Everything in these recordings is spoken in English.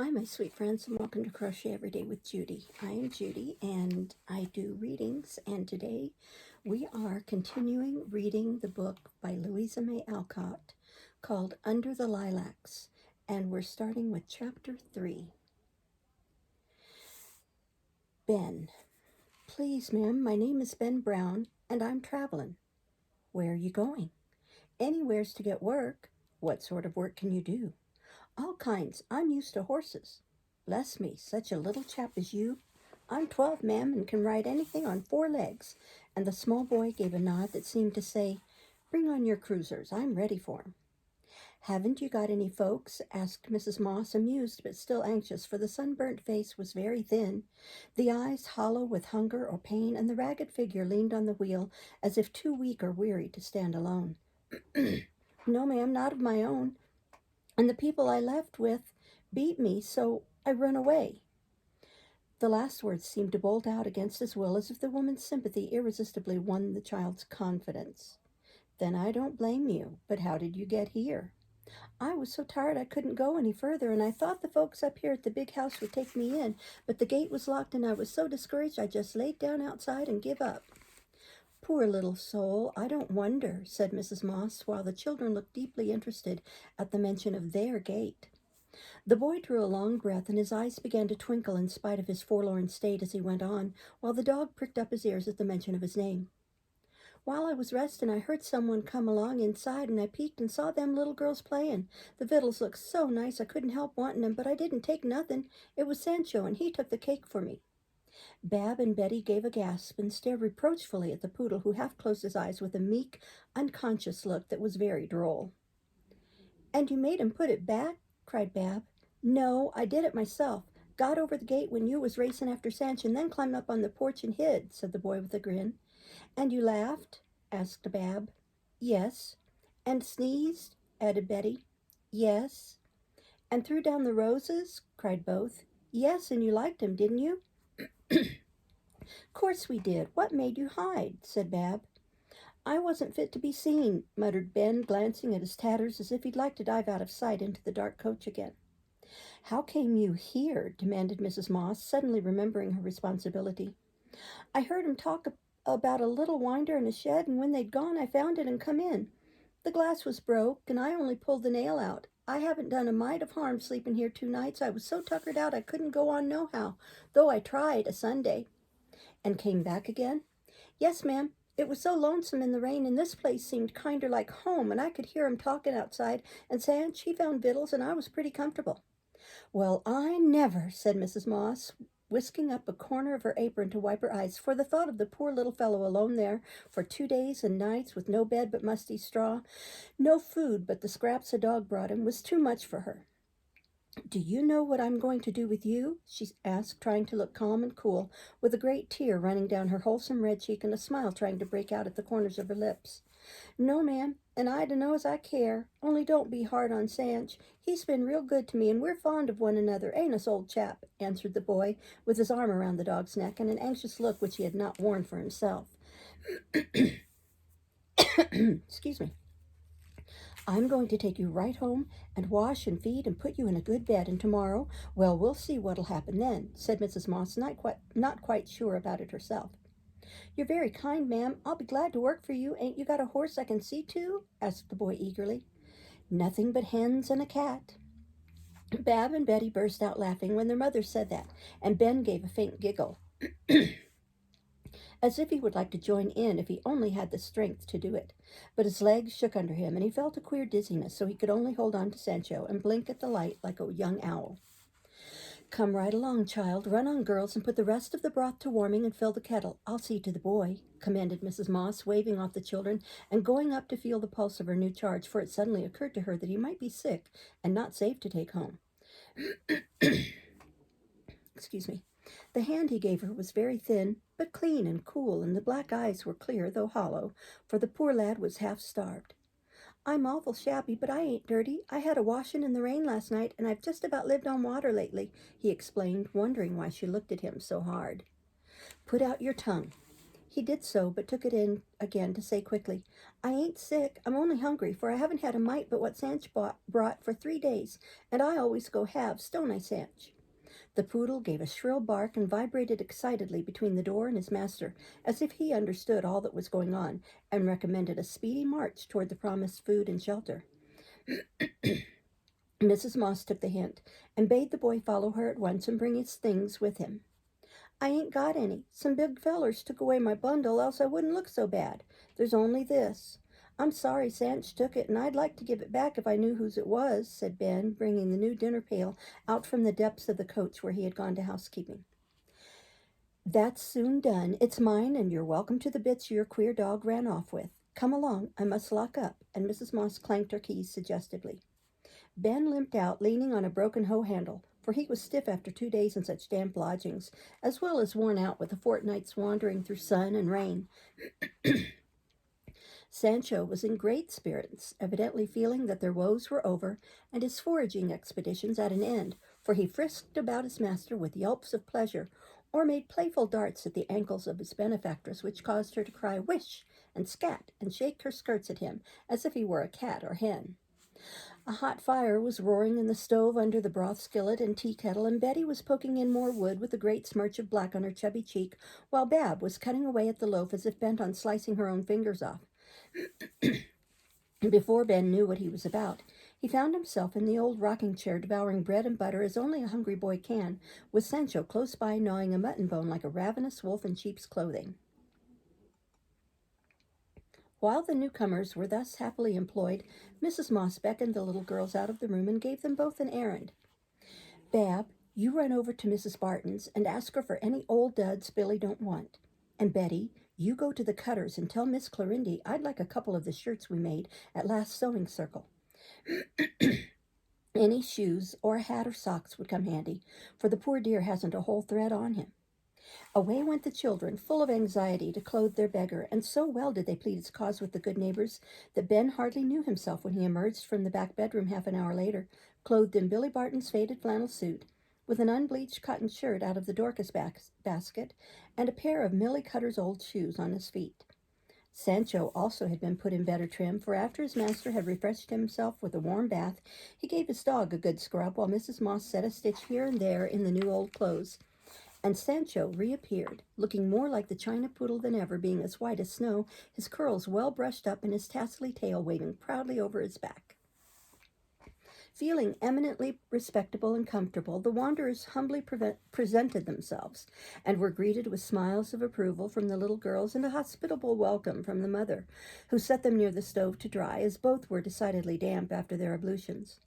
Hi, my sweet friends, and welcome to Crochet Every Day with Judy. I am Judy, and I do readings, and today we are continuing reading the book by Louisa May Alcott called Under the Lilacs, and we're starting with Chapter 3. Ben. Please, ma'am, my name is Ben Brown, and I'm traveling. Where are you going? Anywheres to get work. What sort of work can you do? All kinds. I'm used to horses. Bless me, such a little chap as you. I'm 12, ma'am, and can ride anything on 4 legs. And the small boy gave a nod that seemed to say, Bring on your cruisers. I'm ready for 'em. Haven't you got any folks? Asked Mrs. Moss, amused but still anxious, for the sunburnt face was very thin, the eyes hollow with hunger or pain, and the ragged figure leaned on the wheel as if too weak or weary to stand alone. No, ma'am, not of my own. And the people I left with beat me, so I run away. The last words seemed to bolt out against his will, as if the woman's sympathy irresistibly won the child's confidence. Then I don't blame you, but how did you get here? I was so tired I couldn't go any further, and I thought the folks up here at the big house would take me in, but the gate was locked, and I was so discouraged I just laid down outside and give up. Poor little soul, I don't wonder, said Mrs. Moss, while the children looked deeply interested at the mention of their gate. The boy drew a long breath, and his eyes began to twinkle in spite of his forlorn state as he went on, while the dog pricked up his ears at the mention of his name. While I was resting, I heard someone come along inside, and I peeked and saw them little girls playing. The victuals looked so nice I couldn't help wanting them, but I didn't take nothing. It was Sancho, and he took the cake for me. Bab and Betty gave a gasp and stared reproachfully at the poodle, who half closed his eyes with a meek, unconscious look that was very droll. And you made him put it back? Cried Bab. No, I did it myself. Got over the gate when you was racing after Sancho, and then climbed up on the porch and hid, said the boy with a grin. And you laughed? Asked Bab. Yes. And sneezed? Added Betty. Yes. And threw down the roses? Cried both. Yes, and you liked 'em, didn't you? Course we did. What made you hide? Said Bab. I wasn't fit to be seen, muttered Ben, glancing at his tatters as if he'd like to dive out of sight into the dark coach again. How came you here? Demanded Mrs. Moss, suddenly remembering her responsibility. I heard him talk about a little winder in a shed, and when they'd gone I found it and come in. The glass was broke, and I only pulled the nail out. I haven't done a mite of harm sleeping here 2 nights. I was so tuckered out I couldn't go on nohow, though I tried a Sunday. And came back again? Yes, ma'am. It was so lonesome in the rain, and this place seemed kinder like home, and I could hear 'em talking outside, and Sanch, he found victuals, and I was pretty comfortable. Well, I never, said Mrs. Moss, whisking up a corner of her apron to wipe her eyes, for the thought of the poor little fellow alone there for 2 days and nights with no bed but musty straw, no food but the scraps a dog brought him, was too much for her. Do you know what I'm going to do with you? She asked, trying to look calm and cool, with a great tear running down her wholesome red cheek and a smile trying to break out at the corners of her lips. No, ma'am, and I dunno as I care. Only don't be hard on Sanch. He's been real good to me, and we're fond of one another, ain't us, old chap? Answered the boy, with his arm around the dog's neck and an anxious look which he had not worn for himself. Excuse me. I'm going to take you right home and wash and feed and put you in a good bed, and tomorrow, well, we'll see what'll happen then, said Mrs. Moss, not quite sure about it herself. You're very kind, ma'am. I'll be glad to work for you. Ain't you got a horse I can see to? Asked the boy eagerly. Nothing but hens and a cat. Bab and Betty burst out laughing when their mother said that, and Ben gave a faint giggle, as if he would like to join in if he only had the strength to do it. But his legs shook under him, and he felt a queer dizziness, so he could only hold on to Sancho and blink at the light like a young owl. Come right along, child. Run on, girls, and put the rest of the broth to warming and fill the kettle. I'll see to the boy, commanded Mrs. Moss, waving off the children and going up to feel the pulse of her new charge, for it suddenly occurred to her that he might be sick and not safe to take home. Excuse me. The hand he gave her was very thin, but clean and cool, and the black eyes were clear, though hollow, for the poor lad was half starved. I'm awful shabby, but I ain't dirty. I had a washing in the rain last night, and I've just about lived on water lately, he explained, wondering why she looked at him so hard. Put out your tongue. He did so, but took it in again to say quickly, I ain't sick. I'm only hungry, for I haven't had a mite but what Sancho brought for 3 days, and I always go halves, don't I, Sanch? The poodle gave a shrill bark and vibrated excitedly between the door and his master, as if he understood all that was going on, and recommended a speedy march toward the promised food and shelter. Mrs. Moss took the hint, and bade the boy follow her at once and bring his things with him. I ain't got any. Some big fellers took away my bundle, else I wouldn't look so bad. There's only this. I'm sorry Sanch took it, and I'd like to give it back if I knew whose it was, said Ben, bringing the new dinner pail out from the depths of the coach where he had gone to housekeeping. That's soon done. It's mine, and you're welcome to the bits your queer dog ran off with. Come along, I must lock up, and Mrs. Moss clanked her keys suggestively. Ben limped out, leaning on a broken hoe handle, for he was stiff after 2 days in such damp lodgings, as well as worn out with a fortnight's wandering through sun and rain. Sancho was in great spirits, evidently feeling that their woes were over and his foraging expeditions at an end, for he frisked about his master with yelps of pleasure, or made playful darts at the ankles of his benefactress, which caused her to cry "Wish!" and scat and shake her skirts at him as if he were a cat or hen. A hot fire was roaring in the stove under the broth skillet and tea kettle, and Betty was poking in more wood with a great smirch of black on her chubby cheek, while Bab was cutting away at the loaf as if bent on slicing her own fingers off. Before Ben knew what he was about, he found himself in the old rocking chair devouring bread and butter as only a hungry boy can, with Sancho close by gnawing a mutton bone like a ravenous wolf in sheep's clothing. While the newcomers were thus happily employed, Mrs. Moss beckoned the little girls out of the room and gave them both an errand. Bab, you run over to Mrs. Barton's and ask her for any old duds Billy don't want. And Betty, you go to the Cutters and tell Miss Clorindy I'd like a couple of the shirts we made at last sewing circle. Any shoes or a hat or socks would come handy, for the poor dear hasn't a whole thread on him. Away went the children, full of anxiety to clothe their beggar, and so well did they plead his cause with the good neighbors that Ben hardly knew himself when he emerged from the back bedroom half an hour later, clothed in Billy Barton's faded flannel suit, with an unbleached cotton shirt out of the Dorcas basket, and a pair of Millie Cutter's old shoes on his feet. Sancho also had been put in better trim, for after his master had refreshed himself with a warm bath, he gave his dog a good scrub, while Mrs. Moss set a stitch here and there in the new old clothes. And Sancho reappeared, looking more like the China poodle than ever, being as white as snow, his curls well brushed up, and his tassely tail waving proudly over his back. Feeling eminently respectable and comfortable, the wanderers humbly presented themselves, and were greeted with smiles of approval from the little girls and a hospitable welcome from the mother, who set them near the stove to dry, as both were decidedly damp after their ablutions.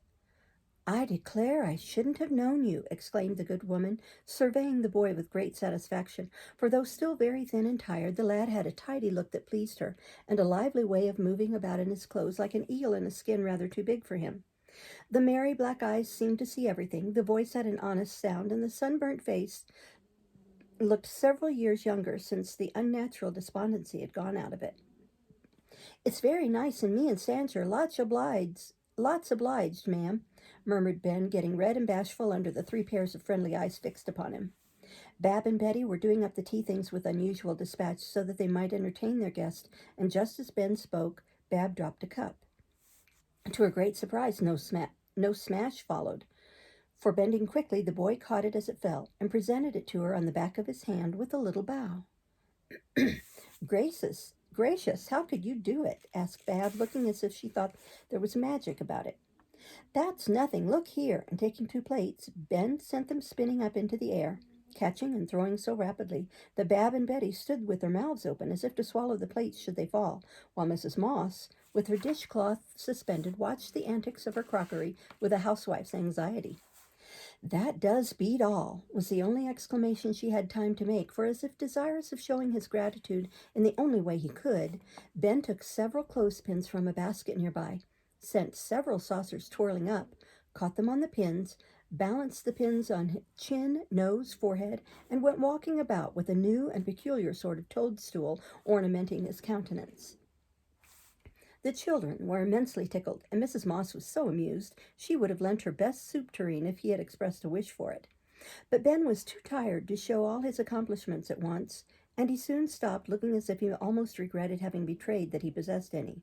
I declare I shouldn't have known you, exclaimed the good woman, surveying the boy with great satisfaction, for though still very thin and tired, the lad had a tidy look that pleased her, and a lively way of moving about in his clothes like an eel in a skin rather too big for him. The merry black eyes seemed to see everything, the voice had an honest sound, and the sunburnt face looked several years younger since the unnatural despondency had gone out of it. It's very nice, and me and Sancho lots obliged, ma'am, murmured Ben, getting red and bashful under the 3 pairs of friendly eyes fixed upon him. Bab and Betty were doing up the tea things with unusual dispatch so that they might entertain their guest, and just as Ben spoke, Bab dropped a cup. To her great surprise, no smash followed, for bending quickly, the boy caught it as it fell and presented it to her on the back of his hand with a little bow. Gracious, how could you do it? Asked Bab, looking as if she thought there was magic about it. That's nothing. Look here. And taking 2 plates, Ben sent them spinning up into the air, catching and throwing so rapidly that Bab and Betty stood with their mouths open as if to swallow the plates should they fall, while Mrs. Moss, with her dishcloth suspended, watched the antics of her crockery with a housewife's anxiety. That does beat all, was the only exclamation she had time to make, for as if desirous of showing his gratitude in the only way he could, Ben took several clothespins from a basket nearby, sent several saucers twirling up, caught them on the pins, balanced the pins on chin, nose, forehead, and went walking about with a new and peculiar sort of toadstool ornamenting his countenance. The children were immensely tickled, and Mrs. Moss was so amused she would have lent her best soup tureen if he had expressed a wish for it. But Ben was too tired to show all his accomplishments at once, and he soon stopped, looking as if he almost regretted having betrayed that he possessed any.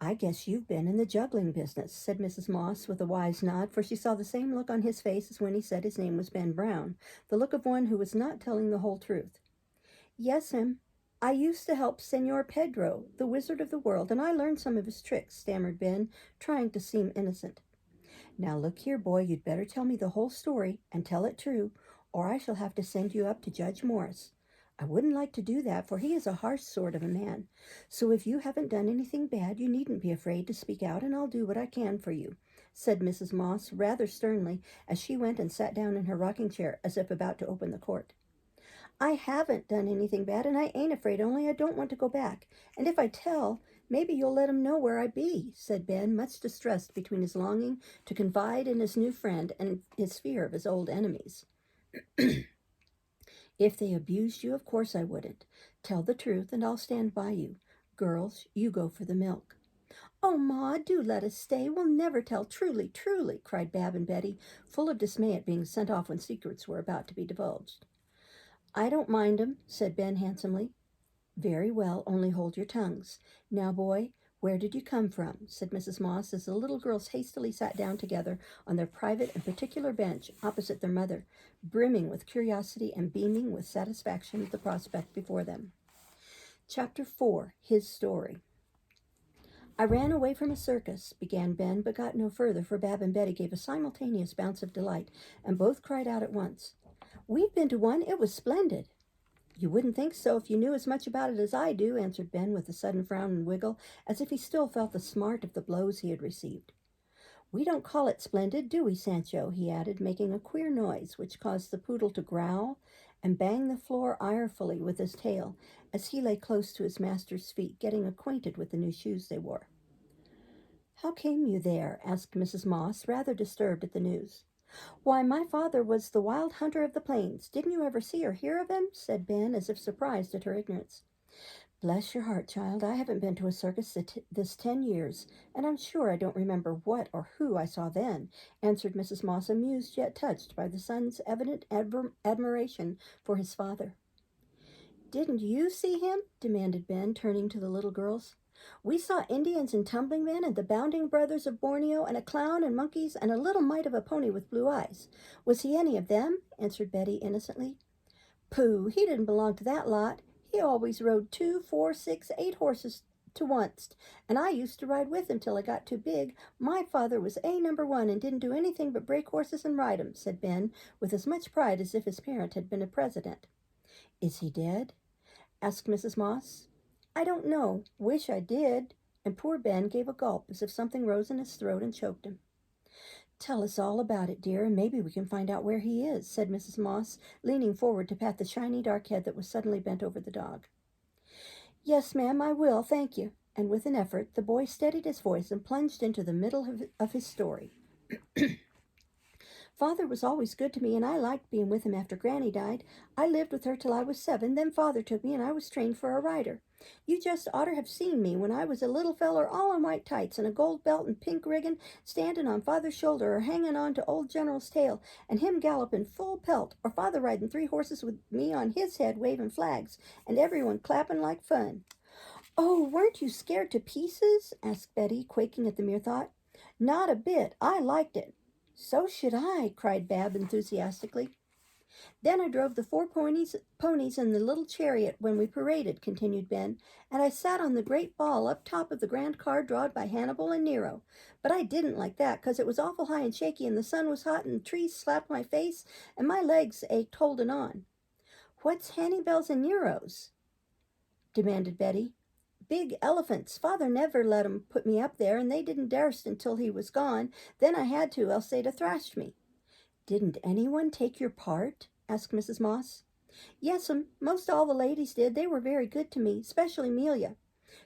"I guess you've been in the juggling business," said Mrs. Moss with a wise nod, for she saw the same look on his face as when he said his name was Ben Brown, the look of one who was not telling the whole truth. "Yes'm. I used to help Senor Pedro, the wizard of the world, and I learned some of his tricks," stammered Ben, trying to seem innocent. "Now look here, boy, you'd better tell me the whole story, and tell it true, or I shall have to send you up to Judge Morris. I wouldn't like to do that, for he is a harsh sort of a man. So if you haven't done anything bad, you needn't be afraid to speak out, and I'll do what I can for you," said Mrs. Moss rather sternly, as she went and sat down in her rocking chair as if about to open the court. "I haven't done anything bad, and I ain't afraid, only I don't want to go back. And if I tell, maybe you'll let him know where I be," said Ben, much distressed between his longing to confide in his new friend and his fear of his old enemies. "If they abused you, of course I wouldn't. Tell the truth, and I'll stand by you. Girls, you go for the milk." "Oh, Ma, do let us stay. We'll never tell. Truly, truly," cried Bab and Betty, full of dismay at being sent off when secrets were about to be divulged. "I don't mind 'em," said Ben handsomely. "Very well, only hold your tongues. Now, boy, where did you come from?" said Mrs. Moss, as the little girls hastily sat down together on their private and particular bench opposite their mother, brimming with curiosity and beaming with satisfaction at the prospect before them. Chapter 4. His Story. "I ran away from a circus," began Ben, but got no further, for Bab and Betty gave a simultaneous bounce of delight, and both cried out at once, "We've been to one. It was splendid." "You wouldn't think so if you knew as much about it as I do," answered Ben with a sudden frown and wiggle, as if he still felt the smart of the blows he had received. "We don't call it splendid, do we, Sancho?" he added, making a queer noise which caused the poodle to growl and bang the floor irefully with his tail as he lay close to his master's feet, getting acquainted with the new shoes they wore. "How came you there?" asked Mrs. Moss, rather disturbed at the news. "Why, my father was the wild hunter of the plains. Didn't you ever see or hear of him?" said Ben, as if surprised at her ignorance. "Bless your heart, child, I haven't been to a circus this 10 years, and I'm sure I don't remember what or who I saw then," answered Mrs. Moss, amused yet touched by the son's evident admiration for his father. "Didn't you see him?" demanded Ben, turning to the little girls. "We saw Indians and tumbling men and the bounding brothers of Borneo and a clown and monkeys and a little mite of a pony with blue eyes. Was he any of them?" answered Betty innocently. "Pooh, he didn't belong to that lot. He always rode 2, 4, 6, 8 horses to once, and I used to ride with him till I got too big. My father was number 1 and didn't do anything but break horses and ride 'em," said Ben, with as much pride as if his parent had been a president. "Is he dead?" asked Mrs. Moss. "I don't know. Wish I did." And poor Ben gave a gulp as if something rose in his throat and choked him. "Tell us all about it, dear, and maybe we can find out where he is," said Mrs. Moss, leaning forward to pat the shiny dark head that was suddenly bent over the dog. "Yes, ma'am, I will, thank you." And with an effort, the boy steadied his voice and plunged into the middle of his story. "Father was always good to me, and I liked being with him after Granny died. I lived with her till I was 7, then Father took me, and I was trained for a rider. You just oughter have seen me when I was a little feller all in white tights and a gold belt and pink riggin', standin' on Father's shoulder or hangin' on to old General's tail, and him gallopin' full pelt, or Father ridin' 3 horses with me on his head wavin' flags, and everyone clappin' like fun." "Oh, weren't you scared to pieces?" asked Betty, quaking at the mere thought. "Not a bit. I liked it." "So should I," cried Bab enthusiastically. "Then I drove the 4 ponies in the little chariot when we paraded," continued Ben, "and I sat on the great ball up top of the grand car drawed by Hannibal and Nero. But I didn't like that, 'cause it was awful high and shaky, and the sun was hot, and the trees slapped my face, and my legs ached holding on." "What's Hannibal's and Nero's?" demanded Betty. "Big elephants. Father never let 'em put me up there, and they didn't darst until he was gone. Then I had to, else they'd have thrashed me." "Didn't anyone take your part?" asked Mrs. Moss. "Yes'm, most all the ladies did. They were very good to me, especially Amelia.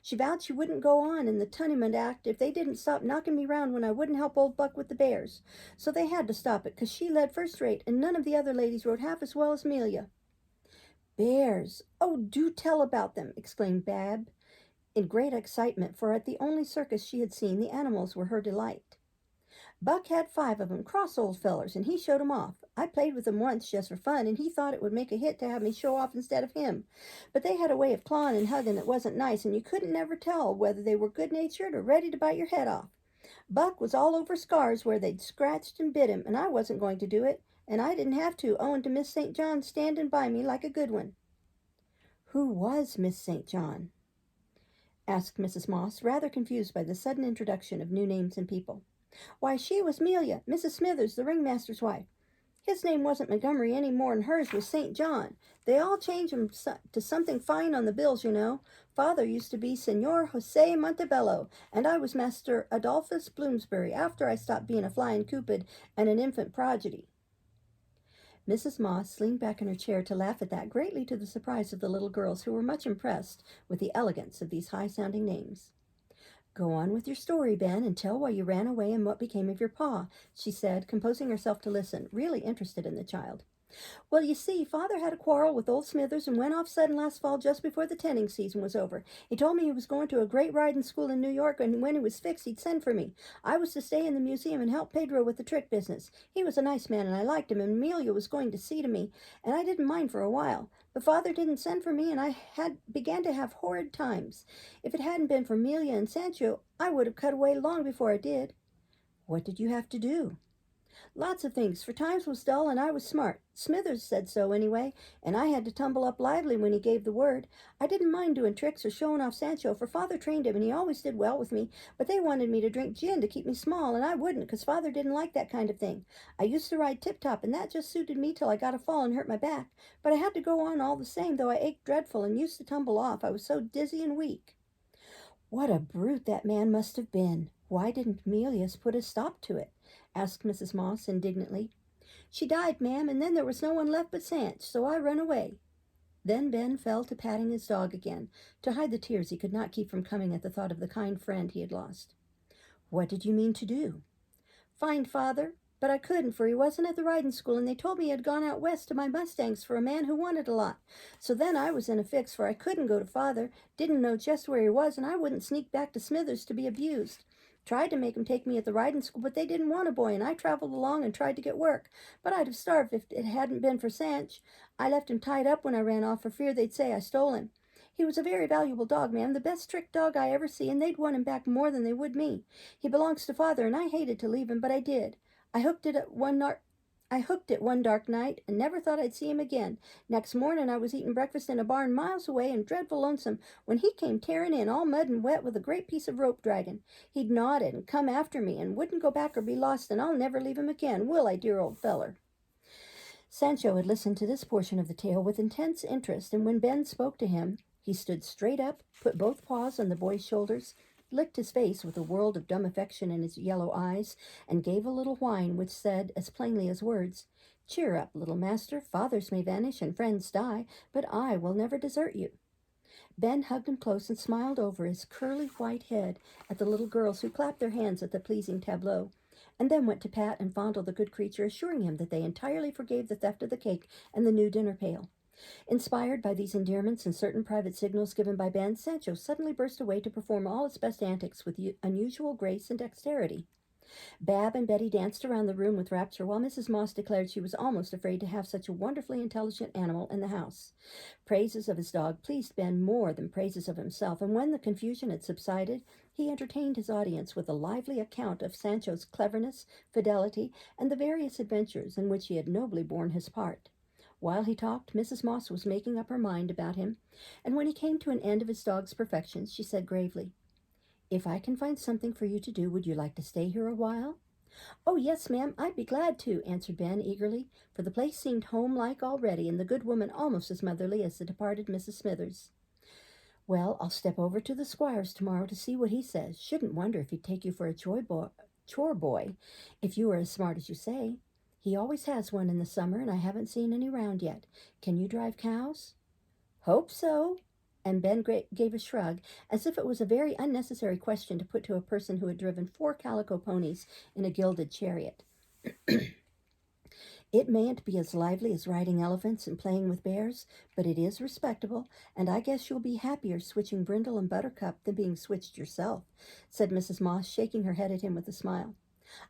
She vowed she wouldn't go on in the Tunniment Act if they didn't stop knocking me round when I wouldn't help old Buck with the bears. So they had to stop it, 'cause she led first rate, and none of the other ladies rode half as well as Amelia." "Bears! Oh, do tell about them!" exclaimed Bab, in great excitement, for at the only circus she had seen, the animals were her delight. Buck had 5 of 'em, cross old fellers, and he showed 'em off. I played with 'em once just for fun, and he thought it would make a hit to have me show off instead of him. But they had a way of clawing and hugging that wasn't nice, and you couldn't never tell whether they were good-natured or ready to bite your head off. Buck was all over scars where they'd scratched and bit him, and I wasn't going to do it, and I didn't have to, owing to Miss St. John standing by me like a good one." "Who was Miss St. John?" asked Mrs. Moss, rather confused by the sudden introduction of new names and people. "Why, she was 'Melia, Mrs. Smithers, the ringmaster's wife. His name wasn't Montgomery any more'n hers was St. John. They all change 'em to something fine on the bills, you know. Father used to be Senor Jose Montebello, and I was Master Adolphus Bloomsbury after I stopped being a flying Cupid and an infant prodigy." Mrs. Moss leaned back in her chair to laugh at that, greatly to the surprise of the little girls, who were much impressed with the elegance of these high-sounding names. "Go on with your story, Ben, and tell why you ran away and what became of your pa," she said, composing herself to listen, really interested in the child. "Well, you see, Father had a quarrel with old Smithers and went off sudden last fall just before the tending season was over. He told me he was going to a great riding school in New York, and when he was fixed, he'd send for me. I was to stay in the museum and help Pedro with the trick business. He was a nice man, and I liked him, and Amelia was going to see to me, and I didn't mind for a while. But Father didn't send for me, and I began to have horrid times. If it hadn't been for Amelia and Sancho, I would have cut away long before I did." "What did you have to do?" "Lots of things, for times was dull and I was smart. Smithers said so anyway, and I had to tumble up lively when he gave the word. I didn't mind doing tricks or showing off Sancho, for Father trained him and he always did well with me, but they wanted me to drink gin to keep me small, and I wouldn't, 'cause Father didn't like that kind of thing. I used to ride tip-top, and that just suited me till I got a fall and hurt my back, but I had to go on all the same, though I ached dreadful and used to tumble off. I was so dizzy and weak." "What a brute that man must have been! Why didn't Amelius put a stop to it?" asked Mrs. Moss indignantly. "She died, ma'am, and then there was no one left but Sanch, so I run away." Then Ben fell to patting his dog again, to hide the tears he could not keep from coming at the thought of the kind friend he had lost. "What did you mean to do?" "Find Father, but I couldn't, for he wasn't at the riding school, and they told me he had gone out west to my mustangs for a man who wanted a lot. So then I was in a fix, for I couldn't go to Father, didn't know just where he was, and I wouldn't sneak back to Smithers to be abused. Tried to make 'em take me at the riding school, but they didn't want a boy, and I traveled along and tried to get work. But I'd have starved if it hadn't been for Sanch. I left him tied up when I ran off for fear they'd say I stole him. He was a very valuable dog, ma'am, the best trick dog I ever see, and they'd want him back more than they would me. He belongs to Father, and I hated to leave him, but I did. I hooked it one dark night and never thought I'd see him again. Next morning I was eating breakfast in a barn miles away and dreadful lonesome when he came tearing in, all mud and wet, with a great piece of rope dragging. He'd gnawed and come after me and wouldn't go back or be lost, and I'll never leave him again, will I, dear old feller?" Sancho had listened to this portion of the tale with intense interest, and when Ben spoke to him, he stood straight up, put both paws on the boy's shoulders, licked his face with a world of dumb affection in his yellow eyes, and gave a little whine which said, as plainly as words, "Cheer up, little master. Fathers may vanish and friends die, but I will never desert you." Ben hugged him close and smiled over his curly white head at the little girls, who clapped their hands at the pleasing tableau, and then went to pat and fondle the good creature, assuring him that they entirely forgave the theft of the cake and the new dinner pail. Inspired by these endearments and certain private signals given by Ben, Sancho suddenly burst away to perform all its best antics with unusual grace and dexterity. Bab and Betty danced around the room with rapture, while Mrs. Moss declared she was almost afraid to have such a wonderfully intelligent animal in the house. Praises of his dog pleased Ben more than praises of himself, and when the confusion had subsided, he entertained his audience with a lively account of Sancho's cleverness, fidelity, and the various adventures in which he had nobly borne his part. While he talked, Mrs. Moss was making up her mind about him, and when he came to an end of his dog's perfections, she said gravely, "If I can find something for you to do, would you like to stay here a while?" "Oh, yes, ma'am, I'd be glad to," answered Ben eagerly, for the place seemed home-like already, and the good woman almost as motherly as the departed Mrs. Smithers. "Well, I'll step over to the squire's tomorrow to see what he says. Shouldn't wonder if he'd take you for a chore boy, if you were as smart as you say. He always has one in the summer, and I haven't seen any round yet. Can you drive cows?" "Hope so." And Ben gave a shrug, as if it was a very unnecessary question to put to a person who had driven 4 calico ponies in a gilded chariot. "It mayn't be as lively as riding elephants and playing with bears, but it is respectable, and I guess you'll be happier switching Brindle and Buttercup than being switched yourself," said Mrs. Moss, shaking her head at him with a smile.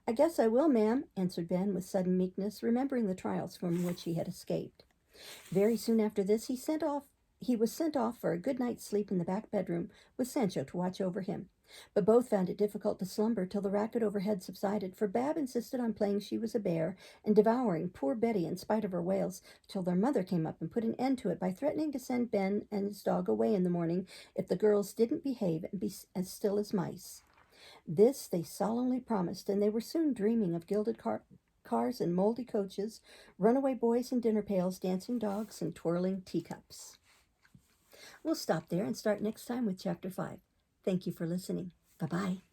I guess I will, ma'am, answered Ben with sudden meekness, remembering the trials from which he had escaped. Very soon after this, he was sent off for a good night's sleep in the back bedroom with Sancho to watch over him. But both found it difficult to slumber till the racket overhead subsided, for Bab insisted on playing she was a bear and devouring poor Betty in spite of her wails, till their mother came up and put an end to it by threatening to send Ben and his dog away in the morning if the girls didn't behave and be as still as mice. This they solemnly promised, and they were soon dreaming of cars and moldy coaches, runaway boys in dinner pails, dancing dogs, and twirling teacups. We'll stop there and start next time with Chapter 5. Thank you for listening. Bye bye.